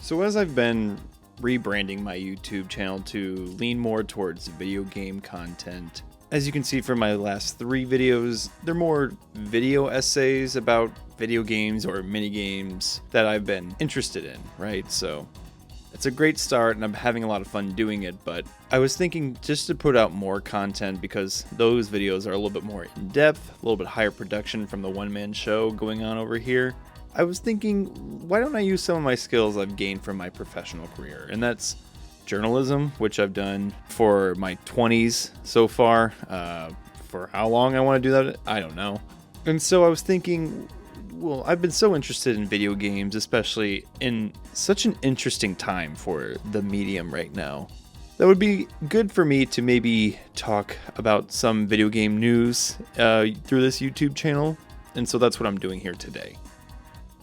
So as I've been rebranding my YouTube channel to lean more towards video game content, as you can see from my last 3 videos, they're more video essays about video games or mini games that I've been interested in, right? So it's a great start and I'm having a lot of fun doing it, but I was thinking just to put out more content because those videos are a little bit more in depth, a little bit higher production from the one-man show going on over here. I was thinking, why don't I use some of my skills I've gained from my professional career? And that's journalism, which I've done for my 20s so far. For how long I want to do that, I don't know. And so I was thinking, well, I've been so interested in video games, especially in such an interesting time for the medium right now. That would be good for me to maybe talk about some video game news through this YouTube channel. And so that's what I'm doing here today.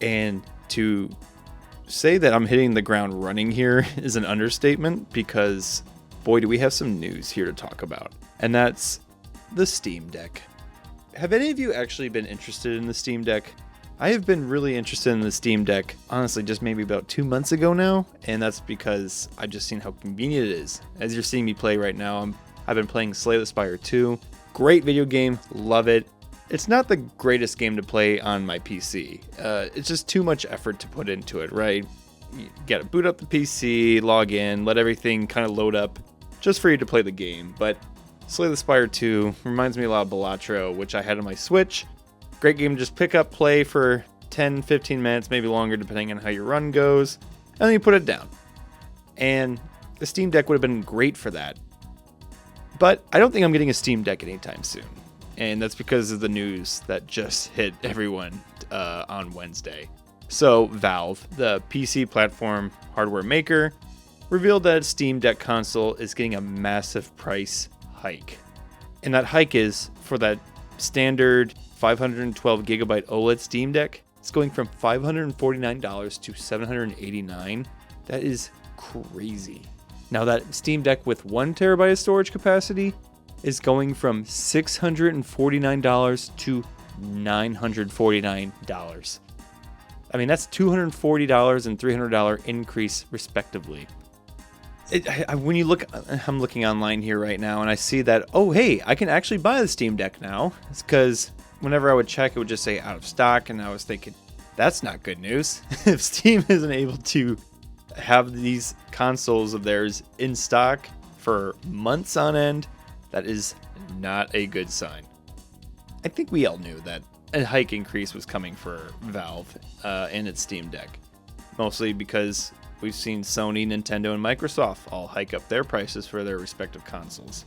And to say that I'm hitting the ground running here is an understatement because, boy, do we have some news here to talk about. And that's the Steam Deck. Have any of you actually been interested in the Steam Deck? I have been really interested in the Steam Deck, honestly, just maybe about 2 months ago now. And that's because I've just seen how convenient it is. As you're seeing me play right now, I've been playing Slay the Spire 2. Great video game, love it. It's not the greatest game to play on my PC. It's just too much effort to put into it, right? You gotta boot up the PC, log in, let everything kind of load up just for you to play the game. But Slay the Spire 2 reminds me a lot of Balatro, which I had on my Switch. Great game to just pick up, play for 10, 15 minutes, maybe longer depending on how your run goes, and then you put it down. And the Steam Deck would have been great for that. But I don't think I'm getting a Steam Deck anytime soon. And that's because of the news that just hit everyone on Wednesday. So Valve, the PC platform hardware maker, revealed that its Steam Deck console is getting a massive price hike. And that hike is for that standard 512 gigabyte OLED Steam Deck. It's going from $549 to $789. That is crazy. Now that Steam Deck with 1 terabyte of storage capacity is going from $649 to $949. I mean, that's $240 and $300 increase respectively. When you look, I'm looking online here right now and I see that, oh, hey, I can actually buy the Steam Deck now. It's because whenever I would check, it would just say out of stock. And I was thinking, that's not good news. If Steam isn't able to have these consoles of theirs in stock for months on end, that is not a good sign. I think we all knew that a hike increase was coming for Valve and its Steam Deck. Mostly because we've seen Sony, Nintendo, and Microsoft all hike up their prices for their respective consoles.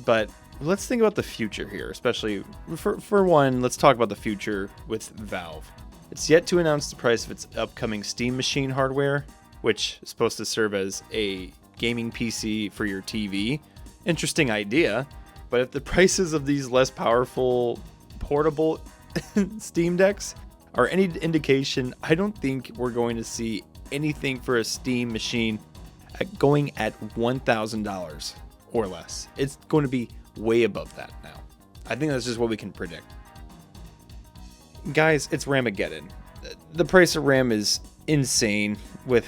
But let's think about the future here, especially for one, let's talk about the future with Valve. It's yet to announce the price of its upcoming Steam Machine hardware, which is supposed to serve as a gaming PC for your TV. Interesting idea, but if the prices of these less powerful portable Steam Decks are any indication, I don't think we're going to see anything for a Steam machine going at $1,000 or less. It's going to be way above that now. I think that's just what we can predict. Guys, it's Ramageddon. The price of RAM is insane we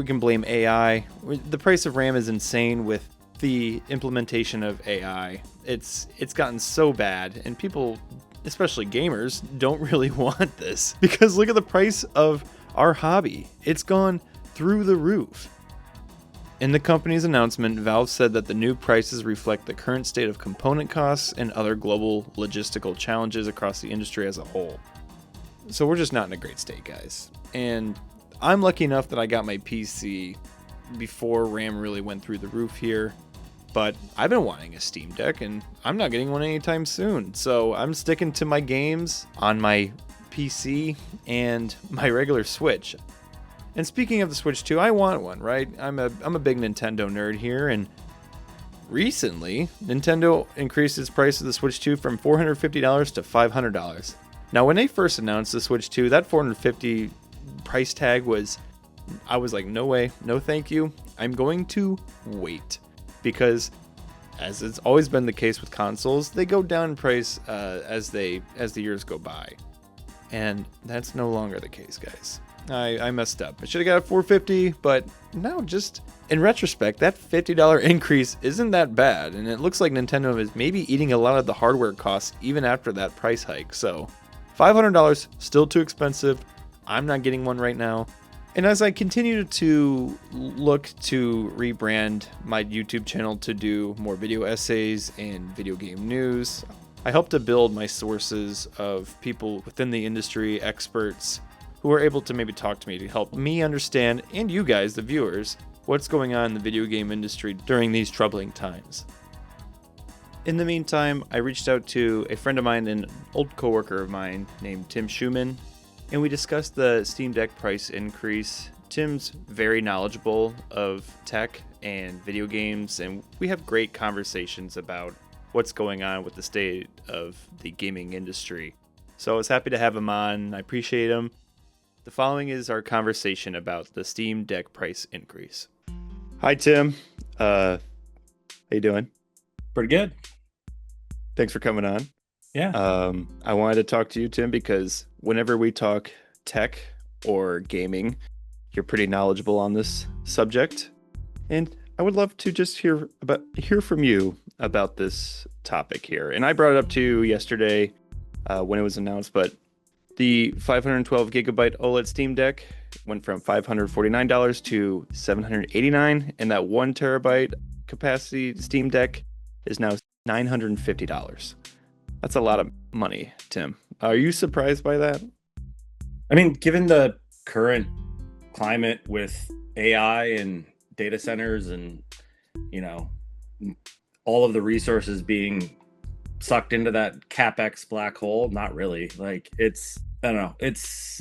can blame AI. The price of RAM is insane with the implementation of AI. It's gotten so bad, and people, especially gamers, don't really want this because look at the price of our hobby. It's gone through the roof. In the company's announcement, Valve said that the new prices reflect the current state of component costs and other global logistical challenges across the industry as a whole. So we're just not in a great state, guys. And I'm lucky enough that I got my PC before RAM really went through the roof here. But I've been wanting a Steam Deck, and I'm not getting one anytime soon. So I'm sticking to my games on my PC and my regular Switch. And speaking of the Switch 2, I want one, right? I'm a big Nintendo nerd here, and recently, Nintendo increased its price of the Switch 2 from $450 to $500. Now, when they first announced the Switch 2, that $450 price tag I was like, no way, no thank you. I'm going to wait. Because, as it's always been the case with consoles, they go down in price as the years go by. And that's no longer the case, guys. I messed up. I should have got a 450, but no, just in retrospect, that $50 increase isn't that bad, and it looks like Nintendo is maybe eating a lot of the hardware costs even after that price hike. So, $500 still too expensive. I'm not getting one right now. And as I continue to look to rebrand my YouTube channel to do more video essays and video game news, I hope to build my sources of people within the industry, experts, who are able to maybe talk to me to help me understand, and you guys, the viewers, what's going on in the video game industry during these troubling times. In the meantime, I reached out to a friend of mine, an old coworker of mine named Tim Schumann, and we discussed the Steam Deck price increase. Tim's very knowledgeable of tech and video games, and we have great conversations about what's going on with the state of the gaming industry. So I was happy to have him on. I appreciate him. The following is our conversation about the Steam Deck price increase. Hi, Tim. How you doing? Pretty good. Thanks for coming on. Yeah. I wanted to talk to you, Tim, because whenever we talk tech or gaming, you're pretty knowledgeable on this subject, and I would love to just hear from you about this topic here. And I brought it up to you yesterday when it was announced, but the 512 gigabyte OLED Steam Deck went from $549 to $789, and that 1 terabyte capacity Steam Deck is now $950. That's a lot of money, Tim. Are you surprised by that? I mean, given the current climate with AI and data centers and, all of the resources being sucked into that CapEx black hole, not really. Like, I don't know. It's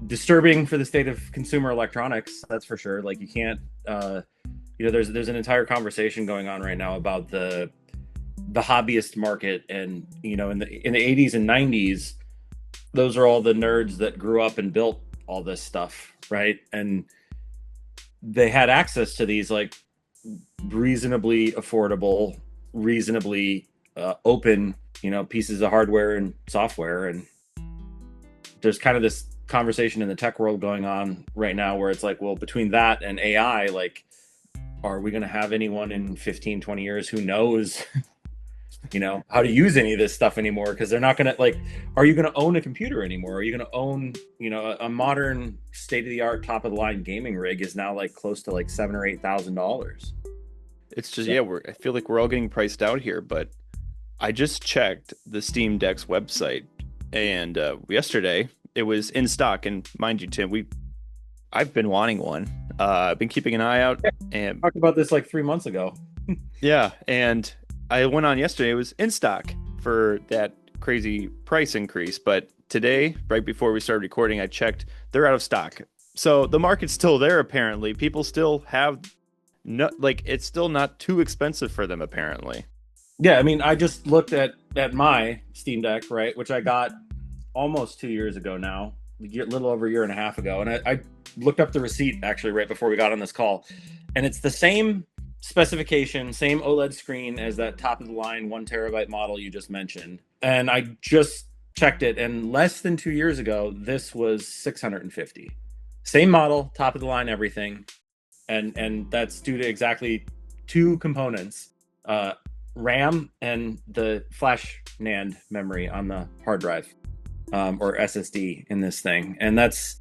disturbing for the state of consumer electronics, that's for sure. Like, you can't, there's an entire conversation going on right now about the hobbyist market, and in the 80s and 90s, those are all the nerds that grew up and built all this stuff, right? And they had access to these like reasonably affordable, reasonably open pieces of hardware and software. And there's kind of this conversation in the tech world going on right now where it's like, well, between that and AI, like, are we going to have anyone in 15, 20 years who knows how to use any of this stuff anymore? Because they're not going to, like, are you going to own a computer anymore? Are you going to own, a modern state-of-the-art top-of-the-line gaming rig is now like close to like $7,000 or $8,000. It's just, I feel like we're all getting priced out here, but I just checked the Steam Deck's website, and yesterday it was in stock. And mind you, Tim, I've been wanting one. I've been keeping an eye out. And talked about this like 3 months ago. Yeah, and I went on yesterday. It was in stock for that crazy price increase. But today, right before we started recording, I checked. They're out of stock. So the market's still there, apparently. People still have it's still not too expensive for them, apparently. Yeah, I mean, I just looked at my Steam Deck, right, which I got almost 2 years ago now, a little over a year and a half ago. And I looked up the receipt, actually, right before we got on this call. And it's the same specification, same OLED screen as that top-of-the-line 1 terabyte model you just mentioned. And I just checked it, and less than 2 years ago, this was $650. Same model, top-of-the-line, everything. And that's due to exactly two components, RAM and the flash NAND memory on the hard drive, or SSD in this thing. And that's,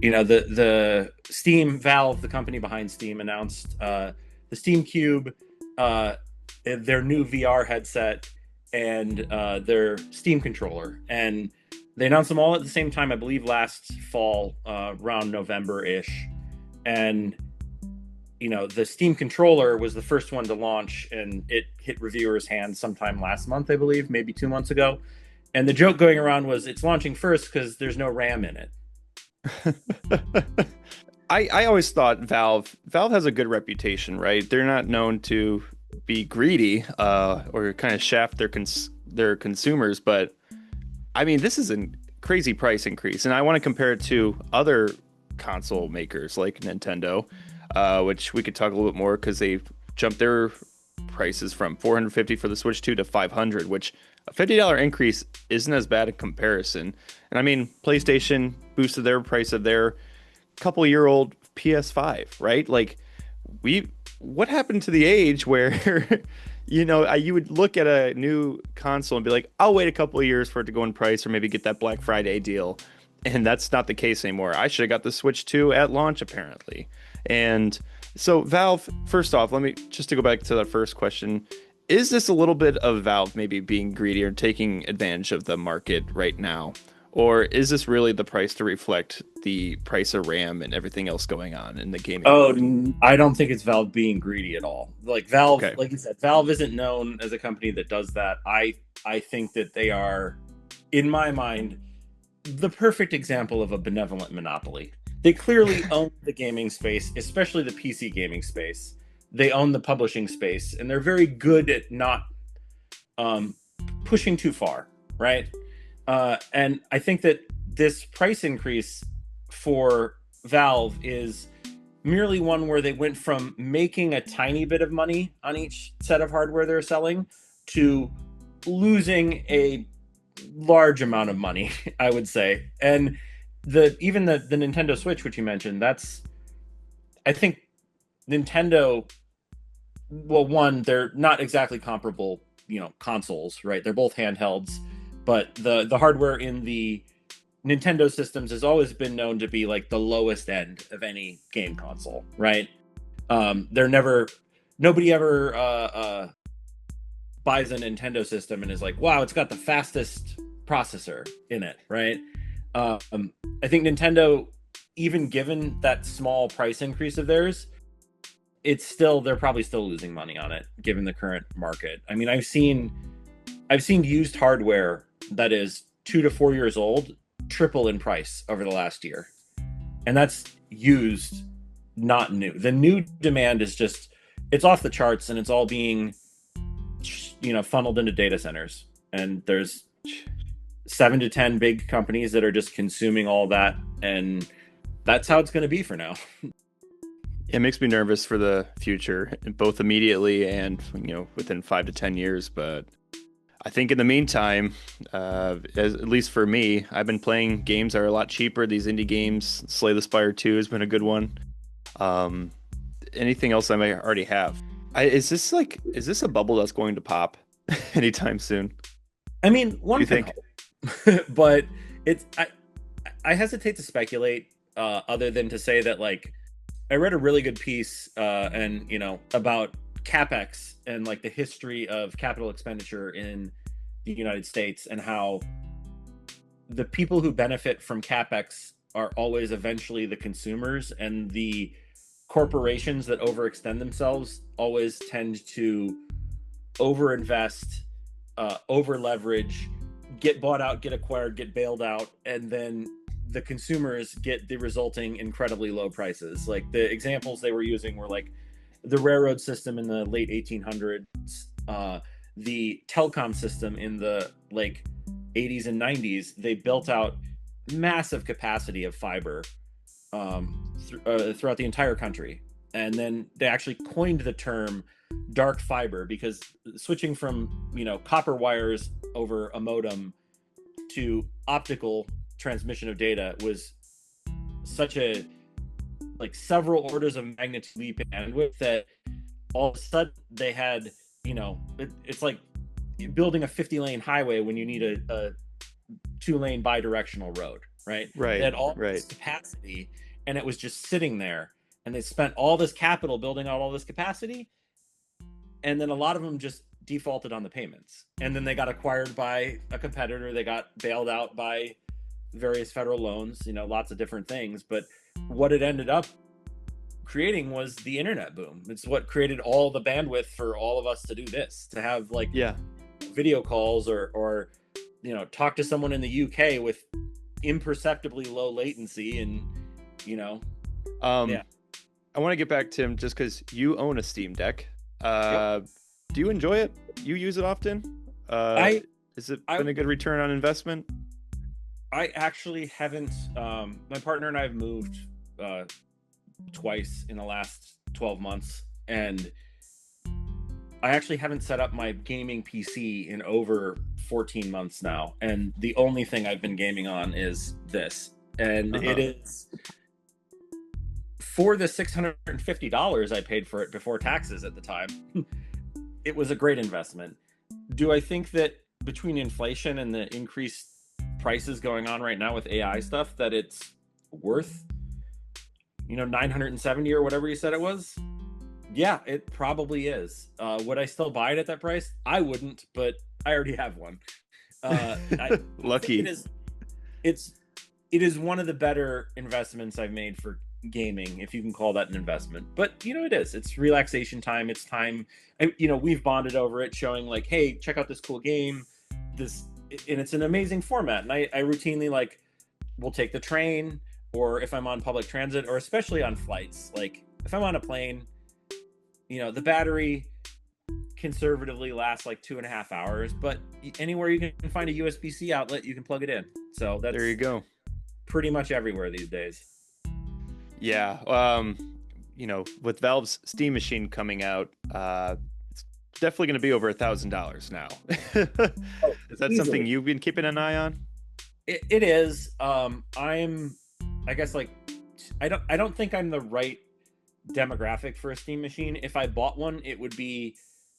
the Steam, Valve, the company behind Steam, announced the Steam Cube, their new VR headset, and their Steam controller. And they announced them all at the same time, I believe last fall, around November-ish. And the Steam controller was the first one to launch, and it hit reviewers' hands sometime last month, I believe, maybe 2 months ago. And the joke going around was it's launching first because there's no RAM in it. I always thought Valve has a good reputation, right? They're not known to be greedy or kind of shaft their consumers, but I mean, this is a crazy price increase, and I want to compare it to other console makers like Nintendo, which we could talk a little bit more because they've jumped their prices from $450 for the Switch 2 to $500, which a $50 increase isn't as bad a comparison. And I mean, PlayStation boosted their price of their couple-year-old PS5, right? Like we what happened to the age where you would look at a new console and be like, I'll wait a couple of years for it to go in price or maybe get that Black Friday deal. And that's not the case anymore. I should have got the Switch 2 at launch, apparently. And so, Valve, first off, let me just to go back to that first question. Is this a little bit of Valve maybe being greedy or taking advantage of the market right now? Or is this really the price to reflect the price of RAM and everything else going on in the gaming Oh, world? I don't think it's Valve being greedy at all. Like Valve, Okay. like you said, Valve isn't known as a company that does that. I think that they are, in my mind, the perfect example of a benevolent monopoly. They clearly own the gaming space, especially the PC gaming space. They own the publishing space, and they're very good at not um, pushing too far, right? And I think that this price increase for Valve is merely one where they went from making a tiny bit of money on each set of hardware they're selling to losing a large amount of money, I would say. And the Nintendo Switch, which you mentioned, that's I think Nintendo. Well, one, they're not exactly comparable, consoles, right? They're both handhelds, but the hardware in the Nintendo systems has always been known to be like the lowest end of any game console, right? They're never Nobody ever buys a Nintendo system and is like, wow, it's got the fastest processor in it, right? I think Nintendo, even given that small price increase of theirs, they're probably still losing money on it given the current market. I mean, I've seen used hardware that is 2 to 4 years old triple in price over the last year, and that's used, not new. The new demand is just it's off the charts, and it's all being funneled into data centers, and there's 7 to 10 big companies that are just consuming all that, and that's how it's going to be for now. It makes me nervous for the future, both immediately and within 5 to 10 years. But I think in the meantime, at least for me, I've been playing games that are a lot cheaper. These indie games, Slay the Spire 2 has been a good one. Um, Anything else I may already have? Is this a bubble that's going to pop anytime soon? I mean, Do one you can think? hope, but it's I hesitate to speculate, other than to say that, like, I read a really good piece, and about capex and like the history of capital expenditure in the United States, and how the people who benefit from capex are always eventually the consumers, and the corporations that overextend themselves always tend to overinvest, over leverage, get bought out, get acquired, get bailed out, and then the consumers get the resulting incredibly low prices. Like the examples they were using were like the railroad system in the late 1800s, the telecom system in the like 80s and 90s. They built out massive capacity of fiber, throughout the entire country, and then they actually coined the term dark fiber, because switching from copper wires over a modem to optical transmission of data was such a like several orders of magnitude leap in bandwidth that all of a sudden they had it's like building a 50-lane highway when you need a 2-lane bi-directional road, right? They Right, had all right. this capacity, and it was just sitting there, and they spent all this capital building out all this capacity, and then a lot of them just defaulted on the payments, and then they got acquired by a competitor. They got bailed out by various federal loans, lots of different things. But what it ended up creating was the internet boom. It's what created all the bandwidth for all of us to do this, to have like Yeah. video calls, or talk to someone in the UK with imperceptibly low latency, and Um, yeah. I want to get back, Tim, just because you own a Steam Deck. Yep. Uh, do you enjoy it? You use it often? Uh, I has it I been a good return on investment? I actually haven't. My partner and I have moved twice in the last 12 months, and I actually haven't set up my gaming PC in over 14 months now, and the only thing I've been gaming on is this. And it Uh-huh. is for the $650 I paid for it before taxes at the time. It was a great investment. Do I think that between inflation and the increased prices going on right now with AI stuff that it's worth, 970 or whatever you said it was? Yeah, it probably is. Would I still buy it at that price? I wouldn't, but I already have one. I think Lucky. it's it is one of the better investments I've made for gaming, if you can call that an investment. But it is. It's relaxation time. It's time. We've bonded over it, showing like, hey, check out this cool game. This and it's an amazing format. And I routinely like will take the train, or if I'm on public transit, or especially on flights. Like if I'm on a plane, the battery conservatively lasts like 2.5 hours, but anywhere you can find a USB-C outlet, you can plug it in. So There you that's go. pretty much everywhere these days. Yeah. With Valve's Steam Machine coming out, it's definitely going to be over $1,000 now. Oh, Is that something easily. you've been keeping an eye on? It is. I guess like I don't think I'm the right demographic for a Steam machine. If I bought one, it would be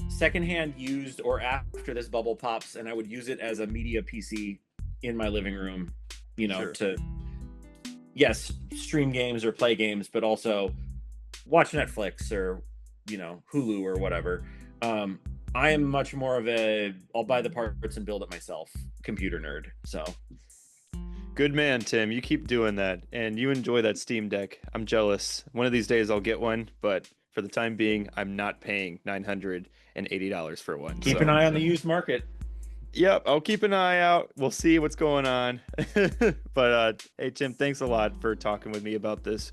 secondhand used or after this bubble pops, and I would use it as a media PC in my living room, Sure. to, yes, stream games or play games, but also watch Netflix or, Hulu or whatever. Um, I am much more of a I'll buy the parts and build it myself computer nerd. So Good man, Tim. You keep doing that, and you enjoy that Steam Deck. I'm jealous. One of these days I'll get one, but for the time being, I'm not paying $980 for one. keep an So, eye on the used market. yep, I'll keep an eye out. We'll see what's going on. But hey, Tim, thanks a lot for talking with me about this.